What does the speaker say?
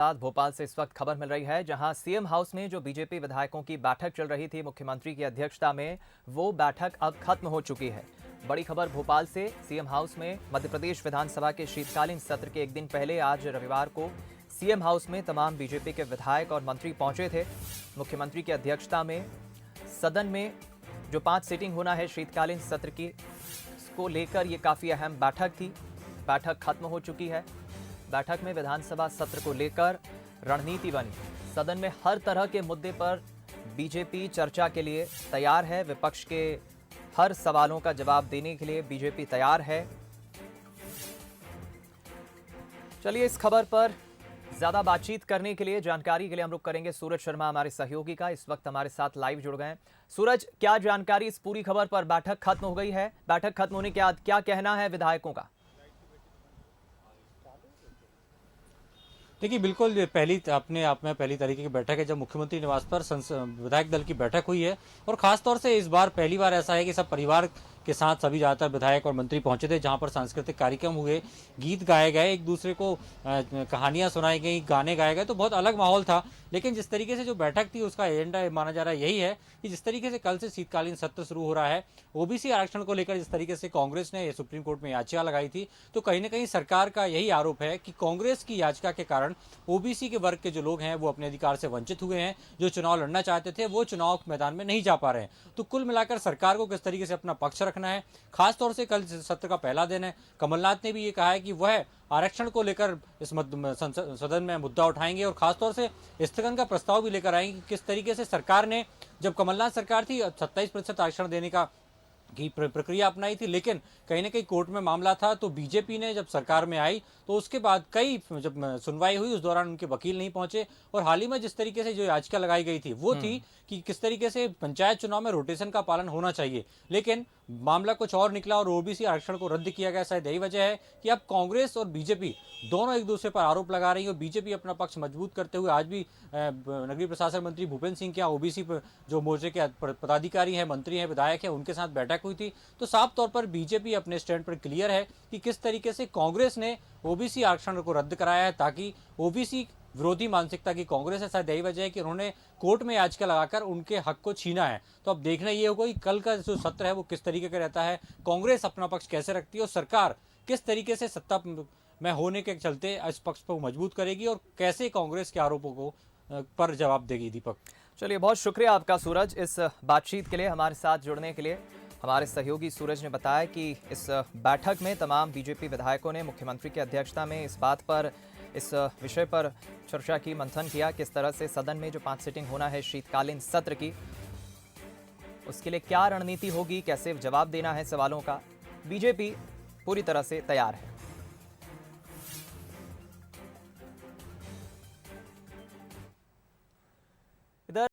साथ भोपाल से इस वक्त खबर मिल रही है, जहां सीएम हाउस में जो बीजेपी विधायकों की बैठक चल रही थी मुख्यमंत्री की अध्यक्षता में, वो बैठक अब खत्म हो चुकी है। बड़ी खबर भोपाल से। सीएम हाउस में मध्य प्रदेश विधानसभा के शीतकालीन सत्र के एक दिन पहले आज रविवार को सीएम हाउस में तमाम बीजेपी के विधायक और मंत्री पहुंचे थे। मुख्यमंत्री की अध्यक्षता में सदन में जो 5 सीटिंग होना है शीतकालीन सत्र की, इसको लेकर ये काफ़ी अहम बैठक थी। बैठक खत्म हो चुकी है। बैठक में विधानसभा सत्र को लेकर रणनीति बनी। सदन में हर तरह के मुद्दे पर बीजेपी चर्चा के लिए तैयार है। विपक्ष के हर सवालों का जवाब देने के लिए बीजेपी तैयार है। चलिए, इस खबर पर ज्यादा बातचीत करने के लिए, जानकारी के लिए हम रुख करेंगे सूरज शर्मा हमारे सहयोगी का। इस वक्त हमारे साथ लाइव जुड़ गए हैं। सूरज, क्या जानकारी इस पूरी खबर पर? बैठक खत्म हो गई है, बैठक खत्म होने के बाद क्या कहना है विधायकों का? देखिए, बिल्कुल पहली अपने आप में पहली तरीके की बैठक है जब मुख्यमंत्री निवास पर विधायक दल की बैठक हुई है। और खासतौर से इस बार पहली बार ऐसा है कि सब परिवार के साथ सभी ज़्यादातर विधायक और मंत्री पहुंचे थे, जहां पर सांस्कृतिक कार्यक्रम हुए, गीत गाए गए, एक दूसरे को कहानियां सुनाई गई, गाने गाए गए, तो बहुत अलग माहौल था। लेकिन जिस तरीके से जो बैठक थी उसका एजेंडा माना जा रहा है यही है कि जिस तरीके से कल से शीतकालीन सत्र शुरू हो रहा है, ओबीसी आरक्षण को लेकर जिस तरीके से कांग्रेस ने सुप्रीम कोर्ट में याचिका लगाई थी, तो कहीं ना कहीं सरकार का यही आरोप है कि कांग्रेस की याचिका के कारण ओबीसी के वर्ग के जो लोग हैं वो अपने अधिकार से वंचित हुए हैं। जो चुनाव लड़ना चाहते थे वो चुनाव मैदान में नहीं जा पा रहे हैं। तो कुल मिलाकर सरकार को किस तरीके से अपना पक्ष रखना है। खासतौर से कल सत्र का पहला दिन है। कमलनाथ ने भी ये कहा है कि वह आरक्षण को लेकर इस सदन में मुद्दा उठाएंगे और खासतौर से स्थगन का प्रस्ताव भी लेकर आएंगे। किस तरीके से सरकार ने, जब कमलनाथ सरकार थी, 27% आरक्षण देने का की प्रक्रिया अपनाई थी, लेकिन कहीं ना कहीं कोर्ट में मामला था। तो बीजेपी ने जब सरकार में आई तो उसके बाद कई जब सुनवाई हुई उस दौरान उनके वकील नहीं पहुंचे। और हाल ही में जिस तरीके से जो याचिका लगाई गई थी वो थी कि किस तरीके से पंचायत चुनाव में रोटेशन का पालन होना चाहिए, लेकिन मामला कुछ और निकला और ओबीसी आरक्षण को रद्द किया गया। शायद यही वजह है कि अब कांग्रेस और बीजेपी दोनों एक दूसरे पर आरोप लगा रही है। और बीजेपी अपना पक्ष मजबूत करते हुए आज भी नगरीय प्रशासन मंत्री भूपेंद्र सिंह के यहाँ ओबीसी जो मोर्चे के पदाधिकारी हैं, मंत्री हैं, विधायक हैं, उनके साथ बैठक हुई थी। तो साफ तौर पर बीजेपी अपने स्टैंड पर क्लियर है कि किस तरीके से कांग्रेस ने ओबीसी आरक्षण को रद्द कराया है, ताकि ओबीसी विरोधी मानसिकता की कांग्रेस है। शायद यही वजह है कि उन्होंने कोर्ट में याचिका लगाकर उनके हक को छीना है। तो अब देखना ये होगा कि कल का जो सत्र है वो किस तरीके का रहता है, कांग्रेस अपना पक्ष कैसे रखती है और सरकार किस तरीके से सत्ता में होने के चलते इस पक्ष को मजबूत करेगी और कैसे कांग्रेस के आरोपों को पर जवाब देगी। दीपक, चलिए, बहुत शुक्रिया आपका सूरज इस बातचीत के लिए, हमारे साथ जुड़ने के लिए। हमारे सहयोगी सूरज ने बताया कि इस बैठक में तमाम बीजेपी विधायकों ने मुख्यमंत्री की अध्यक्षता में इस बात पर, इस विषय पर चर्चा की, मंथन किया, किस तरह से सदन में जो 5 सीटिंग होना है शीतकालीन सत्र की, उसके लिए क्या रणनीति होगी, कैसे जवाब देना है सवालों का। बीजेपी पूरी तरह से तैयार है।